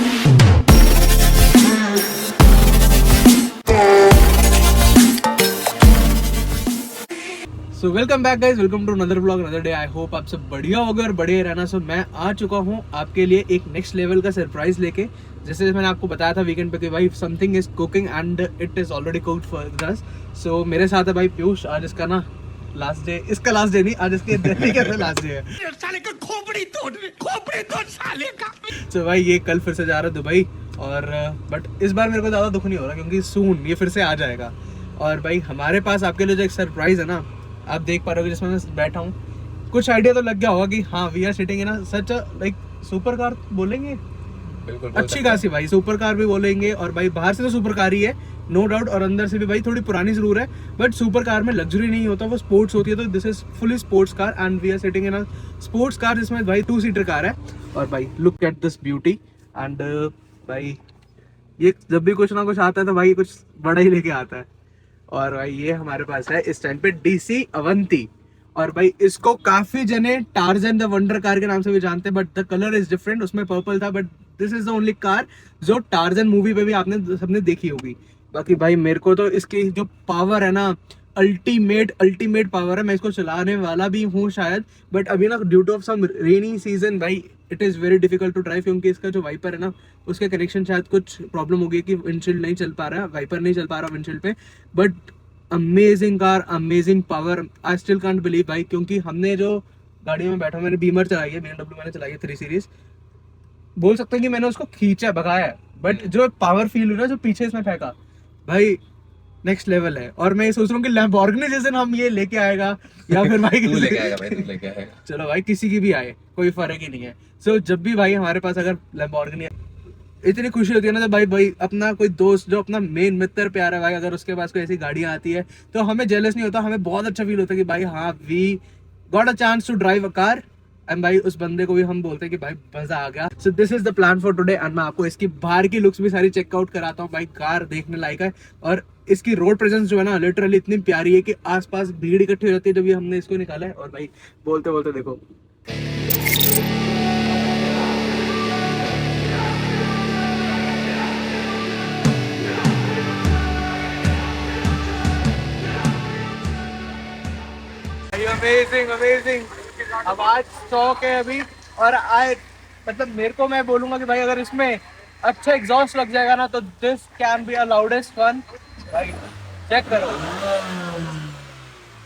So welcome back guys, welcome to another blog another day. I hope आप सब बढ़िया होगा और बढ़िया रहना। सो मैं आ चुका हूँ आपके लिए एक नेक्स्ट लेवल का सरप्राइज लेके। जैसे मैंने आपको बताया था वीकेंड पे कि भाई something is cooking and it is already cooked for us. So मेरे साथ है भाई पीयूष। आज इसका ना लास्ट डे, इसका लास्ट डे नहीं, आज इसके दिल्ली का लास्ट डे है। साले का खोपड़ी तोड़ साले का। तो भाई ये कल फिर से जा रहा है दुबई और बट इस बार मेरे को ज़्यादा दुख नहीं हो रहा क्योंकि सून ये फिर से आ जाएगा। और भाई हमारे पास आपके लिए जो एक सरप्राइज है ना, आप देख पा रहे हो जिसमें मैं बैठा हूँ। कुछ आइडिया तो लग गया होगा कि हाँ we are sitting in such like super car बोलेंगे, बिल्कुल अच्छी खासी भाई सुपर कार भी बोलेंगे। और भाई बाहर से तो सुपर कार ही है नो डाउट, और अंदर से भी भाई थोड़ी पुरानी जरूर है, बट सुपर कार में लग्जरी नहीं होता, वो स्पोर्ट्स होती है। तो this is fully sports car and we are sitting in sports car जिसमें भाई 2 सीटर कार है। और भाई look at this beauty and भाई ये जब भी कुछ ना कुछ आता है तो भाई कुछ बड़ा ही लेके आता है। और भाई ये हमारे पास है इस टाइम पे DC अवंती। और भाई इसको काफी जने टार्जन द वंडर कार के नाम से भी जानते हैं, but the colour is different. उसमें पर्पल था, but this is the only car जो टार्जन मूवी पे भी आपने सबने देखी होगी। बाकी भाई मेरे को तो इसकी जो पावर है ना, अल्टीमेट पावर है। मैं इसको चलाने वाला भी हूँ शायद, बट अभी ना due to of some rainy season भाई it is very difficult to drive, क्योंकि इसका जो वाइपर है ना उसके कनेक्शन शायद कुछ प्रॉब्लम हो गई कि विंडशील्ड नहीं चल पा रहा है, वाइपर नहीं चल पा रहा विंडशील्ड पे। But amazing car, amazing power, I still can't believe भाई, क्योंकि हमने जो गाड़ी में बैठा, मैंने बीमर चलाई है, BMW मैंने चलाई है 3 सीरीज। बोल सकते हैं कि मैंने उसको खींचा भगाया है, बट जो पावर फील हुई ना जो पीछे इसमें फेंका भाई नेक्स्ट लेवल है। और मैं ये सोच रहा हूँ कि लैम्बोर्गिनी जिस दिन हम ये लेके आएगा या फिर भाई तू लेके आएगा भाई, तू लेके आएगा। चलो भाई किसी की भी आए कोई फर्क ही नहीं है। सो जब भी भाई हमारे पास अगर लैम्बोर्गिनी, इतनी खुशी होती है ना जब भाई अपना कोई दोस्त जो अपना मेन मित्र प्यारा भाई अगर उसके पास कोई ऐसी गाड़ियाँ आती है तो हमें जेलस नहीं होता, हमें बहुत अच्छा फील होता है कि भाई हाँ we got a chance to drive a car. And भाई उस बंदे को भी हम बोलते हैं कि भाई मजा आ गया। So this is the plan for today and मैं आपको इसकी बाहर की लुक्स भी सारी चेकआउट कराता हूँ। भाई कार देखने लायक है और इसकी रोड प्रेजेंस जो है ना लिटरली इतनी प्यारी है कि आसपास भीड़ इकट्ठी हो जाती है जब भी हमने इसको निकाला है। और भाई बोलते बोलते देखो अमेजिंग आवाज शौक है अभी। और मतलब मेरे को, मैं बोलूंगा कि भाई अगर इसमें अच्छा एग्जॉस्ट लग जाएगा ना तो this can be a loudest fun. भाई चेक करो,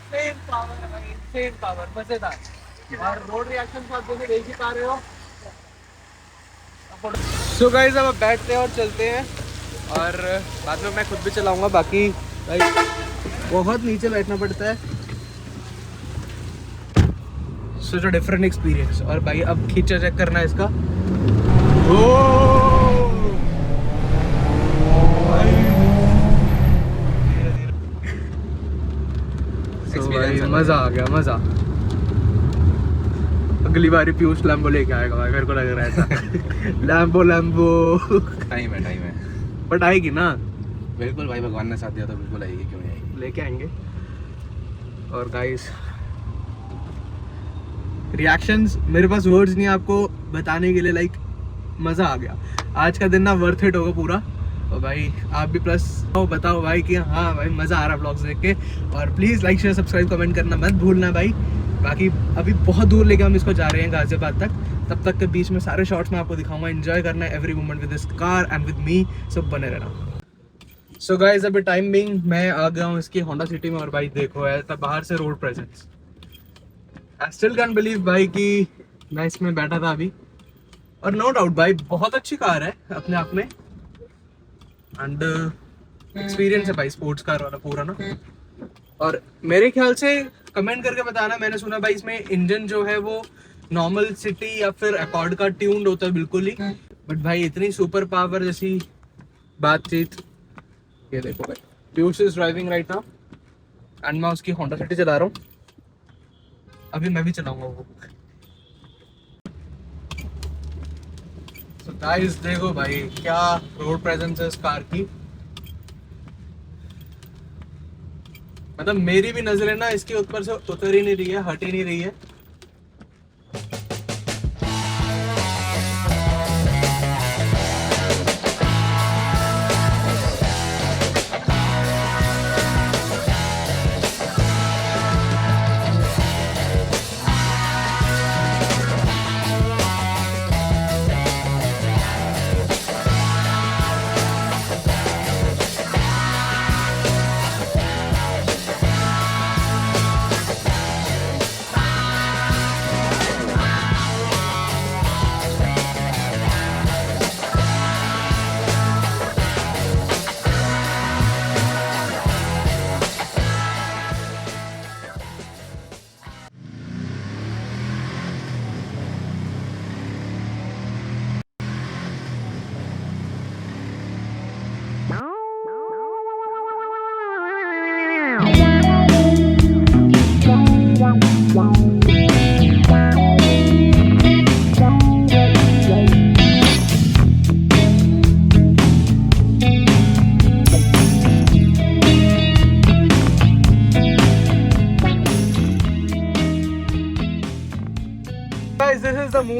सेम पावर है भाई, सेम पावर, मजेदार। और रोड रिएक्शन आप दोनों देख ही पा रहे हो। सो गाइस अब बैठते हैं और चलते हैं, और बाद में मैं खुद भी चलाऊंगा। बाकी भाई बहुत नीचे बैठना पड़ता है, सच अ डिफरेंट एक्सपीरियंस। और भाई अब खींचा चेक करना है इसका। भाई मजा आ गया, मजा। अगली बार पीयूष लैम्बो लेके आएगा भाई, मेरे को लग रहा है ऐसा। लैम्बो टाइम है बट आएगी ना, बिल्कुल भाई, भगवान ने साथ दिया तो बिल्कुल आएगी, क्यों नहीं आएगी, लेके आएंगे। और गाइस रिएक्शंस मेरे पास वर्ड्स नहीं आपको बताने के लिए, लाइक मज़ा आ गया। आज का दिन ना वर्थ इट होगा पूरा। और भाई आप भी प्लस बताओ भाई कि हाँ भाई मज़ा आ रहा है ब्लॉग्स देख के। और please like share subscribe comment करना मत भूलना भाई। बाकी अभी बहुत दूर लेके हम इसको जा रहे हैं गाजियाबाद तक, तब तक के बीच में सारे शॉट्स मैं आपको दिखाऊंगा। एंजॉय करना है every moment with this car and with me, सब बने रहना। सो गाइस अभी टाइम बिंग मैं आ गया हूँ इसकी होंडा सिटी में, और भाई देखो है तब बाहर से road presence, I still can believe भाई कि मैं इसमें बैठा था अभी। और नो डाउट भाई बहुत अच्छी कार है अपने आप में, एंड एक्सपीरियंस है भाई स्पोर्ट्स कार वाला पूरा ना। और मेरे ख्याल से कमेंट करके बताना, मैंने सुना भाई इसमें इंजन जो है वो नॉर्मल सिटी या फिर अकॉर्ड का ट्यून्ड होता है बिल्कुल ही, बट भाई इतनी सुपर पावर जैसी बातचीत। ये देखो भाई Piyush is driving right now and मैं उसकी होंडा सिटी चला रहा हूँ, अभी मैं भी चलाऊंगा वो। So guys देखो भाई क्या रोड प्रेजेंस है इस कार की, मतलब मेरी भी नजरें ना इसके ऊपर से उतर ही नहीं रही है, हट ही नहीं रही है।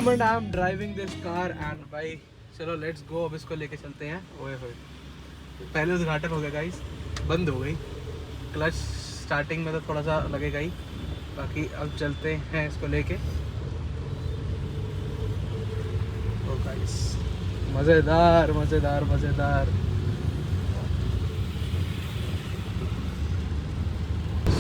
moment I am driving this car and भाई चलो let's go, अब इसको लेके चलते हैं। ओए होए, पहले उद्घाटन हो गया गाइस, बंद हो गई क्लच, स्टार्टिंग में तो थोड़ा सा लगेगा ही, बाकी अब चलते हैं इसको लेके। ओ गाइस, मज़ेदार मज़ेदार मज़ेदार।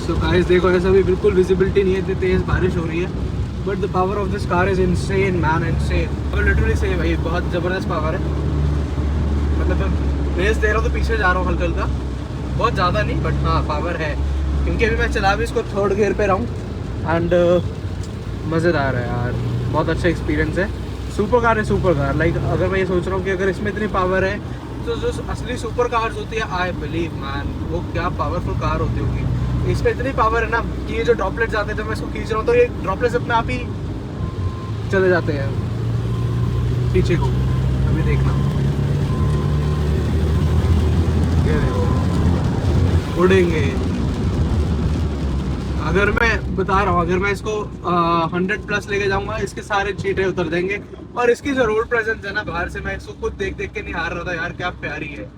सो गाइस देखो, ऐसा भी बिल्कुल विजिबिलिटी नहीं है, इतनी तेज़ बारिश हो रही है, but the power of this car is insane man, insane. अब लिटरली से भाई बहुत ज़बरदस्त पावर है, मतलब मैं रेस दे रहा हूँ तो पीछे जा रहा हूँ हल्का हल्का, बहुत ज़्यादा नहीं बट हाँ पावर है, क्योंकि अभी मैं चला भी इसको थर्ड गियर पे रहा हूँ एंड मज़ेदार है यार, बहुत अच्छा एक्सपीरियंस है। सुपर कार है, सुपर कार। लाइक अगर मैं ये सोच रहा हूँ कि अगर इसमें इतनी पावर है तो जो असली सुपर कार्स होती है, आई बिलीव मैन वो क्या पावरफुल कार होती होगी। इसमें इतनी पावर है ना कि ये जो ड्रॉपलेट्स आते हैं, जब मैं इसको खींच रहा हूँ तो ये ड्रॉपलेट्स अपने आप ही चले जाते हैं पीछे को। अभी देखना, ये देखो उड़ेंगे। अगर मैं बता रहा हूँ, अगर मैं इसको 100+ लेके जाऊंगा, इसके सारे चीटे उतर देंगे। और इसकी जो रोड प्रेजेंस है ना, बाहर से मैं इसको खुद देख देख के नहीं हार रहा था यार, क्या प्यारी है।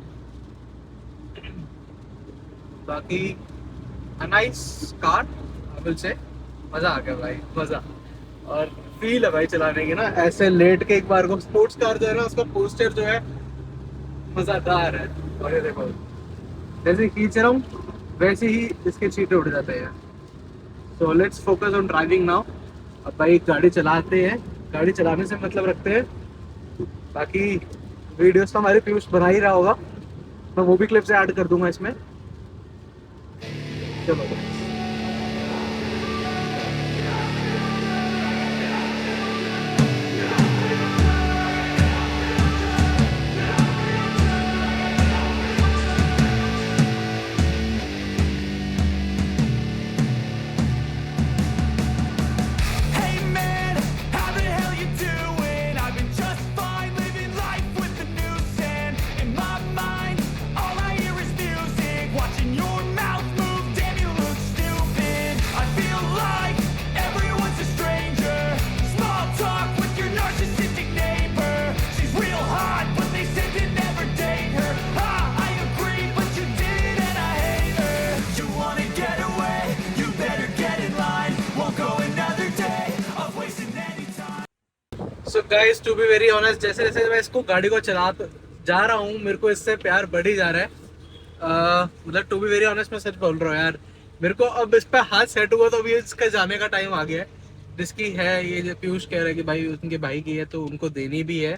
बाकी nice car, I will say, मजा आ गया भाई, मजा। और फील है भाई चलाने की ना, ऐसे लेट के एक बार को। स्पोर्ट्स कार जो है ना, उसका पोस्टर जो है मजेदार है। और ये देखो, जैसे खींच रहा हूँ वैसे ही इसके चीटे उड़ जाते हैं। So let's focus on driving now. अब भाई गाड़ी चलाते हैं, गाड़ी चलाने से मतलब रखते हैं। बाकी वीडियोस तो हमारे पीयूष बना ही रहा होगा, मैं वो भी क्लिप्स ऐड कर दूंगा इसमें। चलो so guys, to be very honest, जैसे जैसे मैं इसको गाड़ी को चला जा रहा हूँ, मेरे को इससे प्यार बढ़ ही जा रहा है। मतलब टू बी वेरी ऑनेस्ट, मैं सच बोल रहा हूँ यार, मेरे को अब इस पे हाथ सेट हुआ तो अभी इसका जाने का टाइम आ गया है। जिसकी है ये जो पीयूष कह रहे हैं कि भाई उनके भाई की है तो उनको देनी भी है।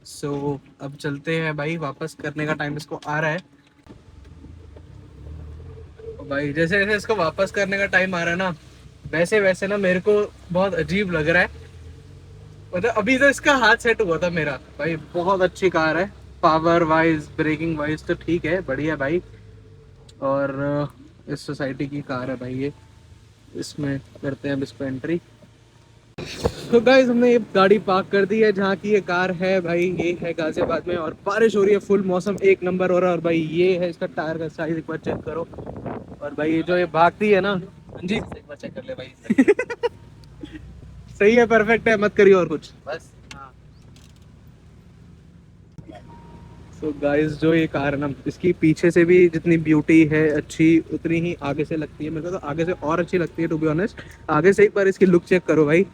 सो अब चलते हैं भाई, वापस करने का टाइम इसको आ रहा है। भाई जैसे जैसे इसको वापस करने का टाइम आ रहा है ना, वैसे वैसे ना मेरे को बहुत अजीब लग रहा है। मतलब अभी तो इसका हाथ सेट हुआ था मेरा। भाई बहुत अच्छी कार है, पावर वाइज, ब्रेकिंग वाइज तो ठीक है, बढ़िया भाई। और इस सोसाइटी की कार है भाई ये, इसमें करते हैं अब इसको एंट्री। तो गाइस, हमने ये गाड़ी पार्क कर दी है जहाँ की ये कार है भाई, ये है गाजियाबाद में, और बारिश हो रही है, फुल मौसम एक नंबर हो रहा है। और भाई ये है इसका टायर का साइज, एक बार चेक करो। और भाई ये जो ये भागती है ना, जी एक बार चेक कर ले भाई। सही है, परफेक्ट है, मत करिए और कुछ बस। तो गाइस, जो ये कार है ना, इसकी पीछे से भी जितनी ब्यूटी है अच्छी, उतनी ही आगे से लगती है। मेरे को तो आगे से और अच्छी लगती है टू बी ऑनेस्ट। आगे से एक बार इसकी लुक चेक करो भाई,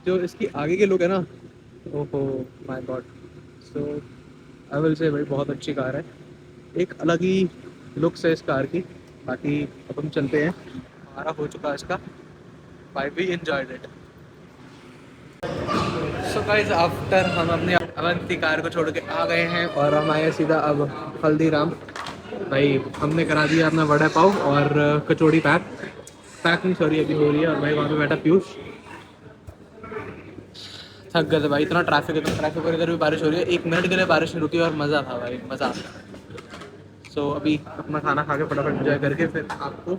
जो इसकी आगे की लुक है ना, ओहो my God. So I will say भाई बहुत अच्छी कार है, एक अलग ही लुक्स है इस कार की। बाकी अब हम चलते हैं, हमारा हो चुका है इसका, bye we enjoyed it. So guys, after हम अपने अवंती कार को छोड़ के आ गए हैं और हम आए सीधा अब हल्दीराम। भाई हमने करा दिया अपना वड़ा पाव और कचौड़ी पैकिंग सॉरी अभी हो रही है। और भाई वहाँ पे बैठा पीयूष, थक गए थे भाई, इतना ट्रैफिक और इधर भी बारिश हो रही है। 1 मिनट के लिए बारिश नहीं रुकी और मज़ा था भाई, मज़ा। सो अभी अपना खाना खा के फटाफट एंजॉय करके फिर आपको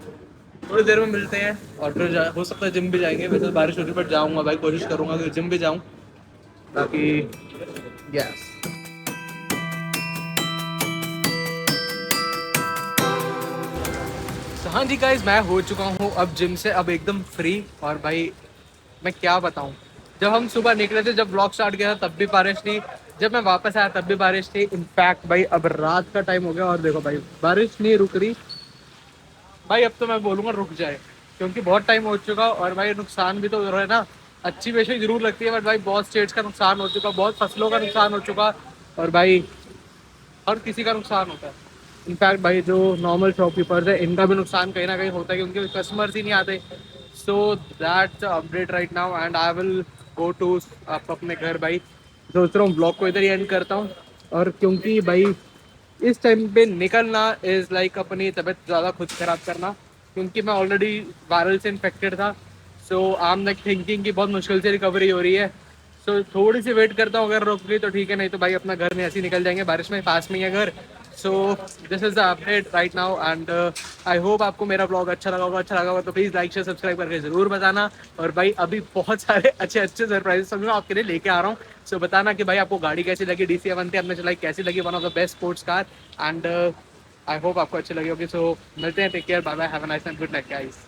थोड़ी देर में मिलते हैं। और फिर हो सकता है जिम भी जाएंगे, वैसे बारिश हो रही पर जाऊँगा भाई, कोशिश करूँगा कि जिम भी जाऊँ। बाकी यस, हाँ जी गाइस, मैं हो चुका हूँ अब जिम से, अब एकदम फ्री। और भाई मैं क्या बताऊँ, जब हम सुबह निकले थे, जब ब्लॉग स्टार्ट किया था तब भी बारिश थी, जब मैं वापस आया तब भी बारिश थी। इनफैक्ट भाई अब रात का टाइम हो गया और देखो भाई बारिश नहीं रुक रही। भाई अब तो मैं बोलूँगा रुक जाए, क्योंकि बहुत टाइम हो चुका और भाई नुकसान भी तो हो रहा है ना। अच्छी बेचैनी जरूर लगती है बट भाई बहुत स्टेट्स का नुकसान हो चुका, बहुत फसलों का नुकसान हो चुका और भाई हर किसी का नुकसान होता है। इनफैक्ट भाई जो नॉर्मल शॉपकीपर्स है इनका भी नुकसान कहीं ना कहीं होता है, क्योंकि कस्टमर्स ही नहीं आते। So that's update right now and I will go to अपने घर भाई। सोच रहा हूँ ब्लॉग को इधर ही एंड करता हूँ। और क्योंकि भाई इस टाइम पे निकलना इज़ लाइक अपनी तबीयत ज़्यादा खुद खराब करना, क्योंकि मैं ऑलरेडी वायरल से इन्फेक्टेड था। सो आई एम लाइक थिंकिंग कि बहुत मुश्किल से रिकवरी हो रही है। सो थोड़ी सी वेट करता हूँ, अगर रुक गई तो ठीक है, नहीं तो भाई अपना घर में ऐसे ही निकल जाएंगे, बारिश में पास में ही है घर। So this is the update right now and I hope आपको मेरा ब्लॉग अच्छा लगा होगा। अच्छा लगा होगा तो प्लीज़ लाइक शेयर सब्सक्राइब करके ज़रूर बताना। और भाई अभी बहुत सारे अच्छे अच्छे सरप्राइजेस समझो आपके लिए लेके आ रहा हूँ। सो बताना कि भाई आपको गाड़ी कैसी लगी, DCI Avanti हमने चलाई कैसी लगी, one of the best sports car. And I hope आपको अच्छी लगी होगी। सो मिलते हैं, take care, bye bye, have a nice and good night guys.